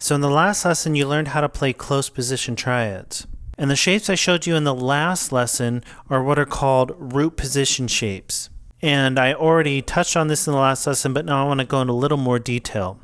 So in the last lesson, you learned how to play close position triads. And the shapes I showed you in the last lesson are what are called root position shapes. And I already touched on this in the last lesson, but now I want to go into a little more detail.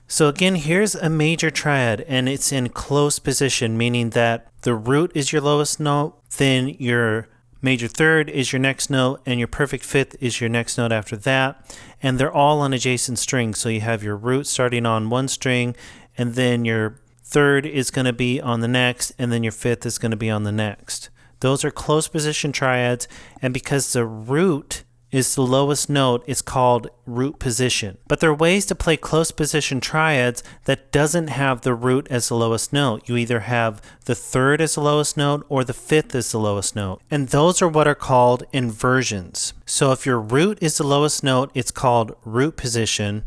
So again, here's a major triad, and it's in close position, meaning that the root is your lowest note, then your major third is your next note, and your perfect fifth is your next note after that. And they're all on adjacent strings. So you have your root starting on one string, and then your third is going to be on the next, and then your fifth is going to be on the next. Those are close position triads, and because the root is the lowest note, it's called root position. But there are ways to play close position triads that doesn't have the root as the lowest note. You either have the third as the lowest note or the fifth as the lowest note. And those are what are called inversions. So if your root is the lowest note, it's called root position.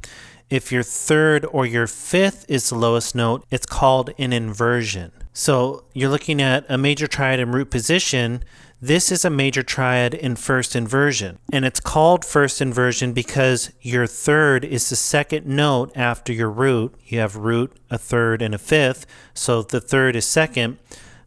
If your third or your fifth is the lowest note, it's called an inversion. So you're looking at a major triad in root position. This is a major triad in first inversion. And it's called first inversion because your third is the second note after your root. You have root, a third, and a fifth. So the third is second.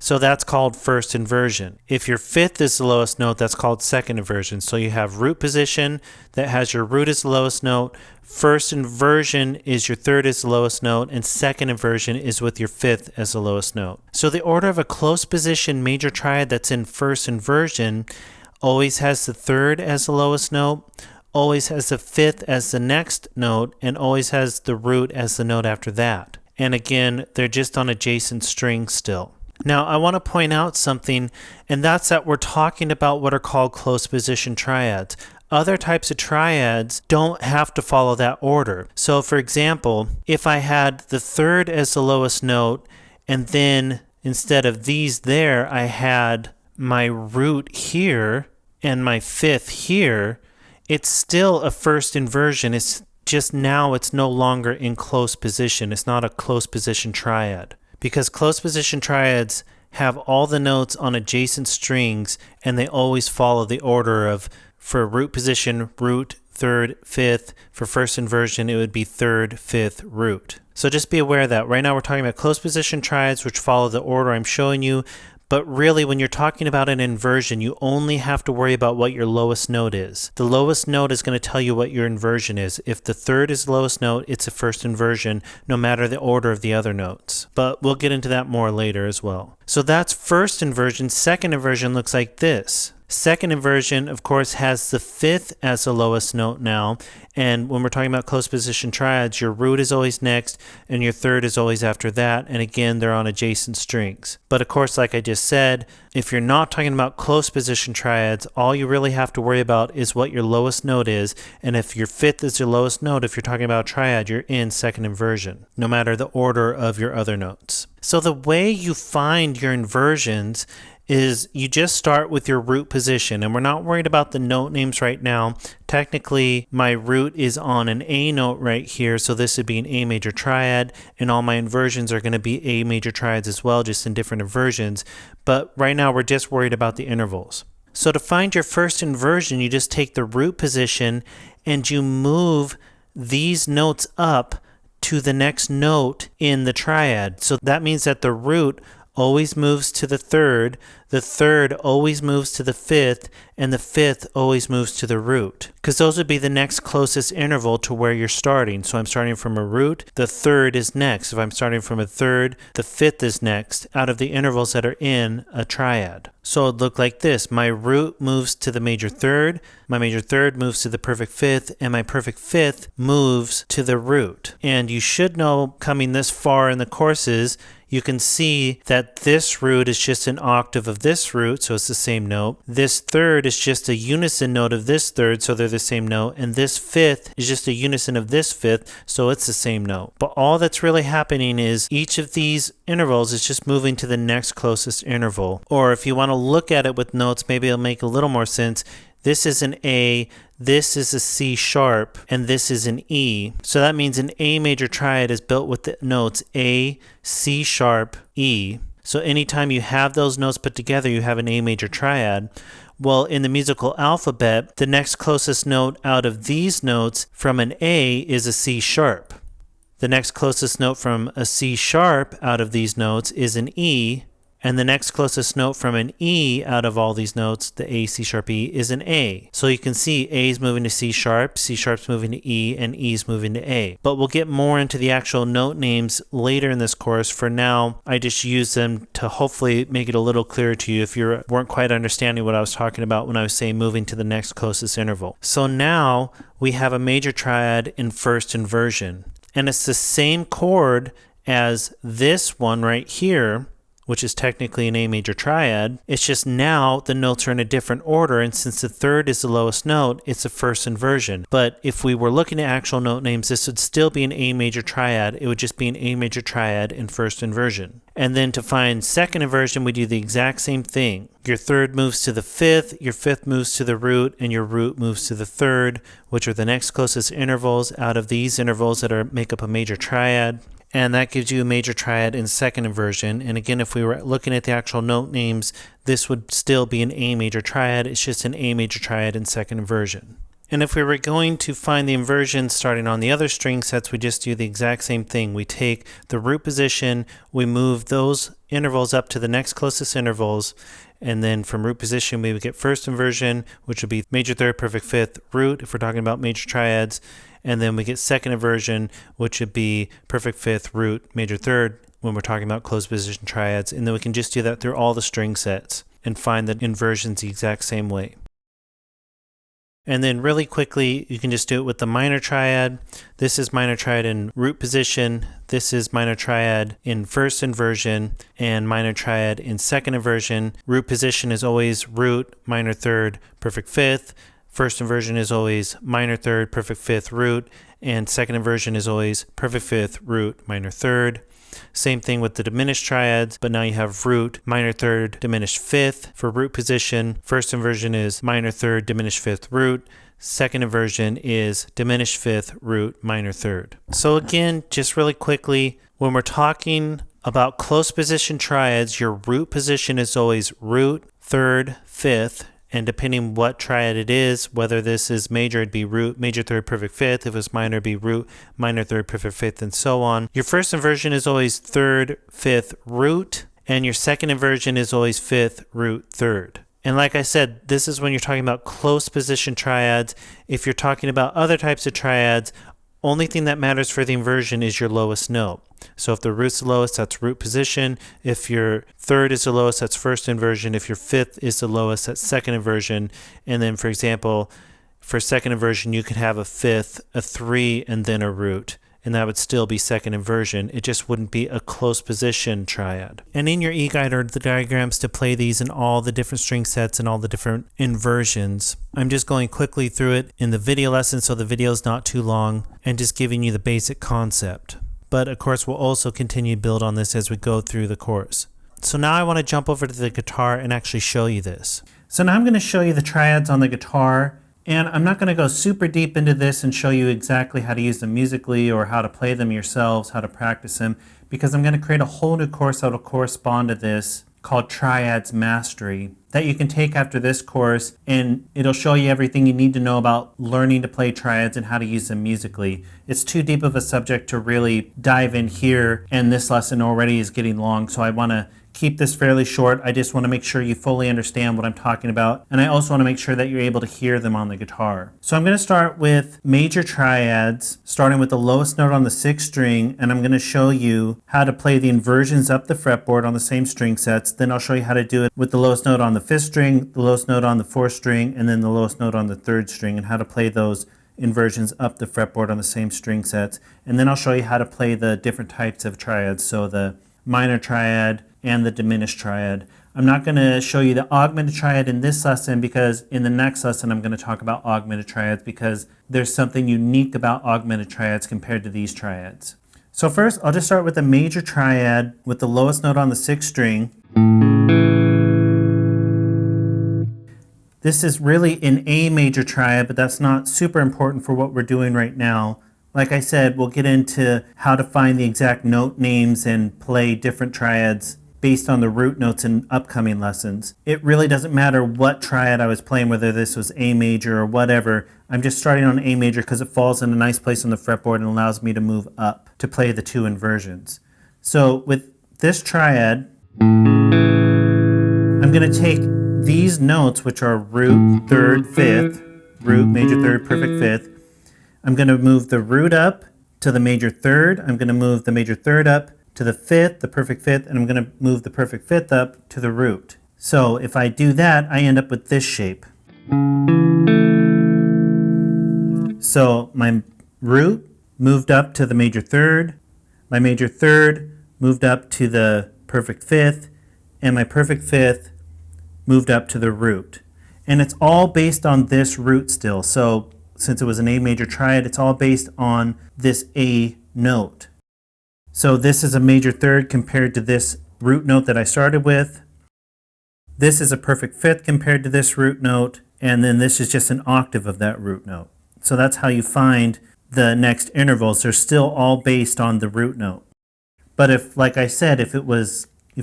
So that's called first inversion. If your fifth is the lowest note, that's called second inversion. So you have root position that has your root as the lowest note. First inversion is your third as the lowest note, and second inversion is with your fifth as the lowest note. So the order of a close position major triad that's in first inversion always has the third as the lowest note, always has the fifth as the next note, and always has the root as the note after that. And again, they're just on adjacent strings still. Now, I want to point out something, and that's that we're talking about what are called close position triads. Other types of triads don't have to follow that order. So, for example, if I had the third as the lowest note, and then instead of these there, I had my root here and my fifth here, it's still a first inversion. It's just now it's no longer in close position. It's not a close position triad. Because close position triads have all the notes on adjacent strings, and they always follow the order of, for root position, root, third, fifth. For first inversion, it would be third, fifth, root. So just be aware of that. Right now we're talking about close position triads, which follow the order I'm showing you. But really, when you're talking about an inversion, you only have to worry about what your lowest note is. The lowest note is going to tell you what your inversion is. If the third is the lowest note, it's a first inversion, no matter the order of the other notes. But we'll get into that more later as well. So that's first inversion. Second inversion looks like this. Second inversion, of course, has the fifth as the lowest note now. And when we're talking about close position triads, your root is always next and your third is always after that. And again, they're on adjacent strings. But of course, like I just said, if you're not talking about close position triads, all you really have to worry about is what your lowest note is. And if your fifth is your lowest note, if you're talking about a triad, you're in second inversion, no matter the order of your other notes. So the way you find your inversions is you just start with your root position, and we're not worried about the note names right now. Technically, my root is on an A note right here, so this would be an A major triad, and all my inversions are going to be A major triads as well, just in different inversions. But right now, we're just worried about the intervals. So to find your first inversion, you just take the root position and you move these notes up to the next note in the triad. So that means that the root always moves to the third always moves to the fifth, and the fifth always moves to the root. Because those would be the next closest interval to where you're starting. So I'm starting from a root, the third is next. If I'm starting from a third, the fifth is next out of the intervals that are in a triad. So it would look like this. My root moves to the major third, my major third moves to the perfect fifth, and my perfect fifth moves to the root. And you should know, coming this far in the courses, you can see that this root is just an octave of this root, so it's the same note. This third is just a unison note of this third, so they're the same note. And this fifth is just a unison of this fifth, so it's the same note. But all that's really happening is each of these intervals is just moving to the next closest interval. Or if you want to look at it with notes, maybe it'll make a little more sense. This is an A, this is a C sharp, and this is an E. So that means an A major triad is built with the notes A, C sharp, E. So anytime you have those notes put together, you have an A major triad. Well, in the musical alphabet, the next closest note out of these notes from an A is a C sharp. The next closest note from a C sharp out of these notes is an E, and the next closest note from an E out of all these notes, the A, C sharp, E, is an A. So you can see A is moving to C sharp's moving to E, and E's moving to A. But we'll get more into the actual note names later in this course. For now, I just use them to hopefully make it a little clearer to you if you weren't quite understanding what I was talking about when I was saying moving to the next closest interval. So now we have a major triad in first inversion. And it's the same chord as this one right here, which is technically an A major triad. It's just now the notes are in a different order, and since the third is the lowest note, it's a first inversion. But if we were looking at actual note names, this would still be an A major triad. It would just be an A major triad in first inversion. And then to find second inversion, we do the exact same thing. Your third moves to the fifth, your fifth moves to the root, and your root moves to the third, which are the next closest intervals out of these intervals that make up a major triad. And that gives you a major triad in second inversion. And again, if we were looking at the actual note names, this would still be an A major triad. It's just an A major triad in second inversion. And if we were going to find the inversions starting on the other string sets, we just do the exact same thing. We take the root position, we move those intervals up to the next closest intervals, and then from root position we would get first inversion, which would be major third, perfect fifth, root if we're talking about major triads. And then we get second inversion, which would be perfect fifth, root, major third when we're talking about closed position triads. And then we can just do that through all the string sets and find the inversions the exact same way. And then really quickly, you can just do it with the minor triad. This is minor triad in root position. This is minor triad in first inversion and minor triad in second inversion. Root position is always root, minor third, perfect fifth. First inversion is always minor third, perfect fifth, root, and second inversion is always perfect fifth, root, minor third. Same thing with the diminished triads, but now you have root, minor third, diminished fifth for root position. First inversion is minor third, diminished fifth, root. Second inversion is diminished fifth, root, minor third. So again, just really quickly, when we're talking about close position triads, your root position is always root, third, fifth. And depending what triad it is, whether this is major, it'd be root, major third, perfect fifth. If it's minor, it'd be root, minor third, perfect fifth, and so on. Your first inversion is always third, fifth, root. And your second inversion is always fifth, root, third. And like I said, this is when you're talking about close position triads. If you're talking about other types of triads, only thing that matters for the inversion is your lowest note. So if the root's the lowest, that's root position. If your third is the lowest, that's first inversion. If your fifth is the lowest, that's second inversion. And then, for example, for second inversion, you could have a fifth, a three, and then a root. And that would still be second inversion. It just wouldn't be a close position triad. And in your e-guide are the diagrams to play these in all the different string sets and all the different inversions. I'm just going quickly through it in the video lesson so the video is not too long and just giving you the basic concept. But of course, we'll also continue to build on this as we go through the course. So now I want to jump over to the guitar and actually show you this. So now I'm going to show you the triads on the guitar. And I'm not going to go super deep into this and show you exactly how to use them musically or how to play them yourselves, how to practice them, because I'm going to create a whole new course that will correspond to this called Triads Mastery that you can take after this course, and it'll show you everything you need to know about learning to play triads and how to use them musically. It's too deep of a subject to really dive in here, and this lesson already is getting long, so I want to keep this fairly short. I just want to make sure you fully understand what I'm talking about, and I also want to make sure that you're able to hear them on the guitar. So I'm going to start with major triads, starting with the lowest note on the sixth string, and I'm going to show you how to play the inversions up the fretboard on the same string sets. Then I'll show you how to do it with the lowest note on the fifth string, the lowest note on the fourth string, and then the lowest note on the third string, and how to play those inversions up the fretboard on the same string sets. And then I'll show you how to play the different types of triads, so the minor triad and the diminished triad. I'm not going to show you the augmented triad in this lesson because in the next lesson I'm going to talk about augmented triads because there's something unique about augmented triads compared to these triads. So first I'll just start with the major triad with the lowest note on the sixth string. This is really an A major triad, but that's not super important for what we're doing right now. Like I said, we'll get into how to find the exact note names and play different triads based on the root notes in upcoming lessons. It really doesn't matter what triad I was playing, whether this was A major or whatever. I'm just starting on A major because it falls in a nice place on the fretboard and allows me to move up to play the two inversions. So with this triad, I'm going to take these notes, which are root, third, fifth, root, major third, perfect fifth. I'm going to move the root up to the major third. I'm going to move the major third up to the fifth, the perfect fifth, and I'm going to move the perfect fifth up to the root. So if I do that, I end up with this shape. So my root moved up to the major third, my major third moved up to the perfect fifth, and my perfect fifth moved up to the root. And it's all based on this root still. So since it was an A major triad, it's all based on this A note. So this is a major third compared to this root note that I started with. This is a perfect fifth compared to this root note, and then this is just an octave of that root note. So that's how you find the next intervals. They're still all based on the root note. But if, like I said, if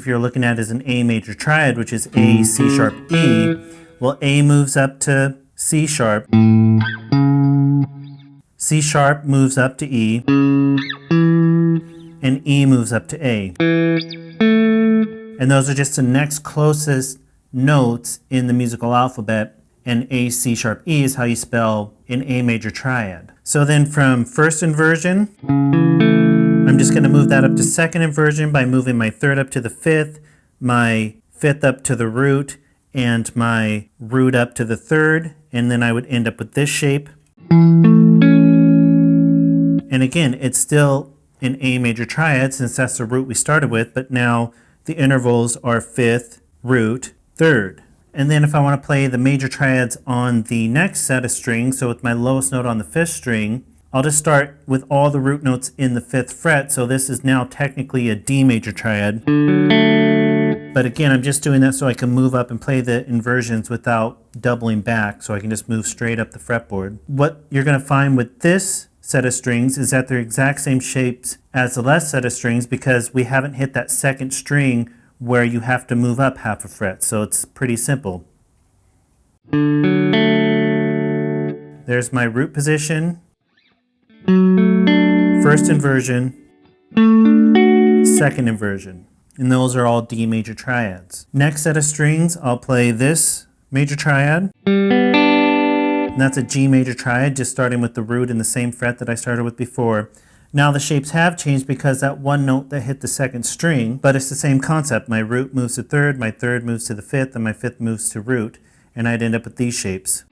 you're looking at it as an A major triad, which is A, C sharp, E, well, A moves up to C sharp, C sharp moves up to E, and E moves up to A. And those are just the next closest notes in the musical alphabet, and A, C sharp, E is how you spell an A major triad. So then from first inversion, I'm just going to move that up to second inversion by moving my third up to the fifth, my fifth up to the root, and my root up to the third, and then I would end up with this shape. And again, it's still an A major triad since that's the root we started with, but now the intervals are fifth, root, third. And then if I want to play the major triads on the next set of strings, so with my lowest note on the fifth string, I'll just start with all the root notes in the fifth fret, so this is now technically a D major triad. But again, I'm just doing that so I can move up and play the inversions without doubling back, so I can just move straight up the fretboard. What you're going to find with this set of strings is that they're exact same shapes as the last set of strings because we haven't hit that second string where you have to move up half a fret, so it's pretty simple. There's my root position, first inversion, second inversion, and those are all D major triads. Next set of strings, I'll play this major triad, and that's a G major triad, just starting with the root in the same fret that I started with before. Now the shapes have changed because that one note that hit the second string, but it's the same concept. My root moves to third, my third moves to the fifth, and my fifth moves to root, and I'd end up with these shapes.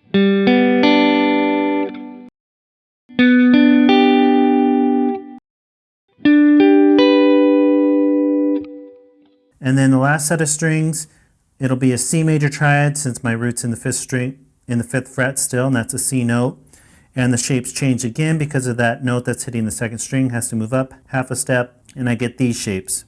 And then the last set of strings, it'll be a C major triad since my root's in the fifth string, in the fifth fret still, and that's a C note. And the shapes change again because of that note that's hitting the second string has to move up half a step, and I get these shapes.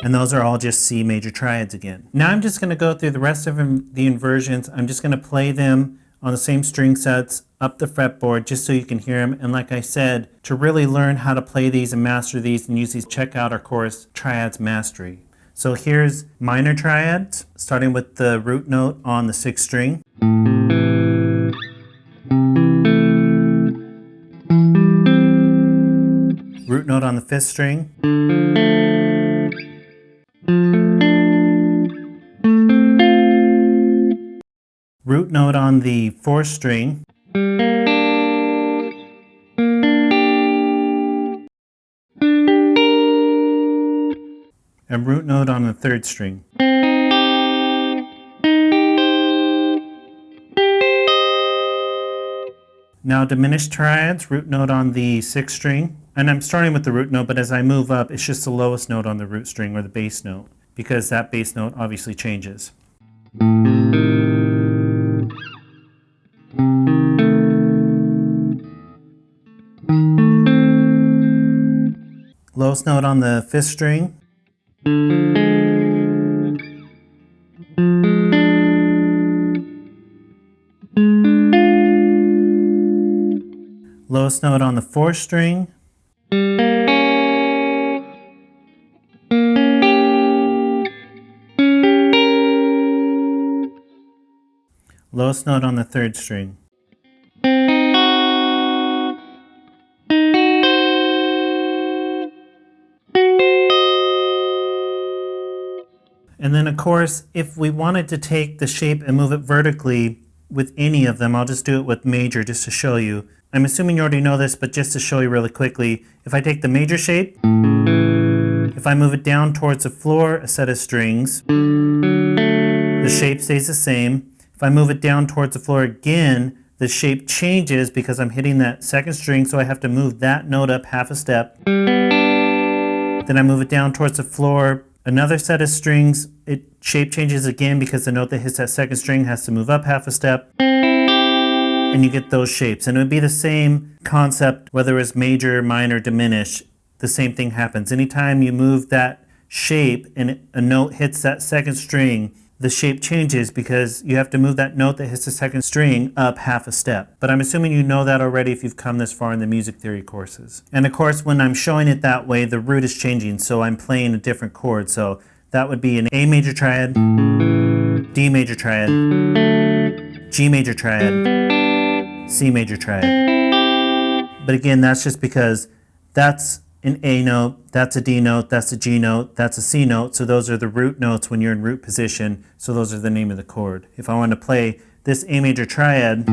And those are all just C major triads again. Now I'm just going to go through the rest of the inversions. I'm just going to play them on the same string sets up the fretboard just so you can hear them. And like I said, to really learn how to play these and master these and use these, check out our course, Triads Mastery. So here's minor triads, starting with the root note on the sixth string. Root note on the fifth string. Root note on the fourth string. And root note on the third string. Now diminished triads, root note on the sixth string. And I'm starting with the root note, but as I move up, it's just the lowest note on the root string, or the bass note, because that bass note obviously changes. Lowest note on the fifth string. lowest note on the 4th string, lowest note on the 3rd string. And then of course, if we wanted to take the shape and move it vertically with any of them, I'll just do it with major just to show you. I'm assuming you already know this, but just to show you really quickly, if I take the major shape, if I move it down towards the floor, a set of strings, the shape stays the same. If I move it down towards the floor again, the shape changes because I'm hitting that 2nd string, so I have to move that note up half a step. Then I move it down towards the floor, another set of strings, shape changes again because the note that hits that 2nd string has to move up half a step. And you get those shapes. And it would be the same concept whether it's major, minor, diminished. The same thing happens. Anytime you move that shape and a note hits that 2nd string, the shape changes because you have to move that note that hits the 2nd string up half a step. But I'm assuming you know that already if you've come this far in the music theory courses. And of course, when I'm showing it that way, the root is changing, so I'm playing a different chord. So that would be an A major triad, D major triad, G major triad, C major triad. But again, that's just because that's an A note, that's a D note, that's a G note, that's a C note. So those are the root notes when you're in root position. So those are the name of the chord. If I want to play this A major triad,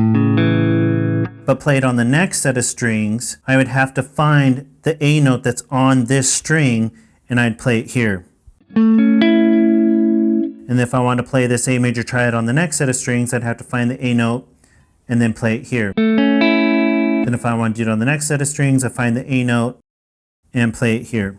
but play it on the next set of strings, I would have to find the A note that's on this string, and I'd play it here. And if I want to play this A major triad on the next set of strings, I'd have to find the A note and then play it here. Then if I want to do it on the next set of strings, I find the A note and play it here.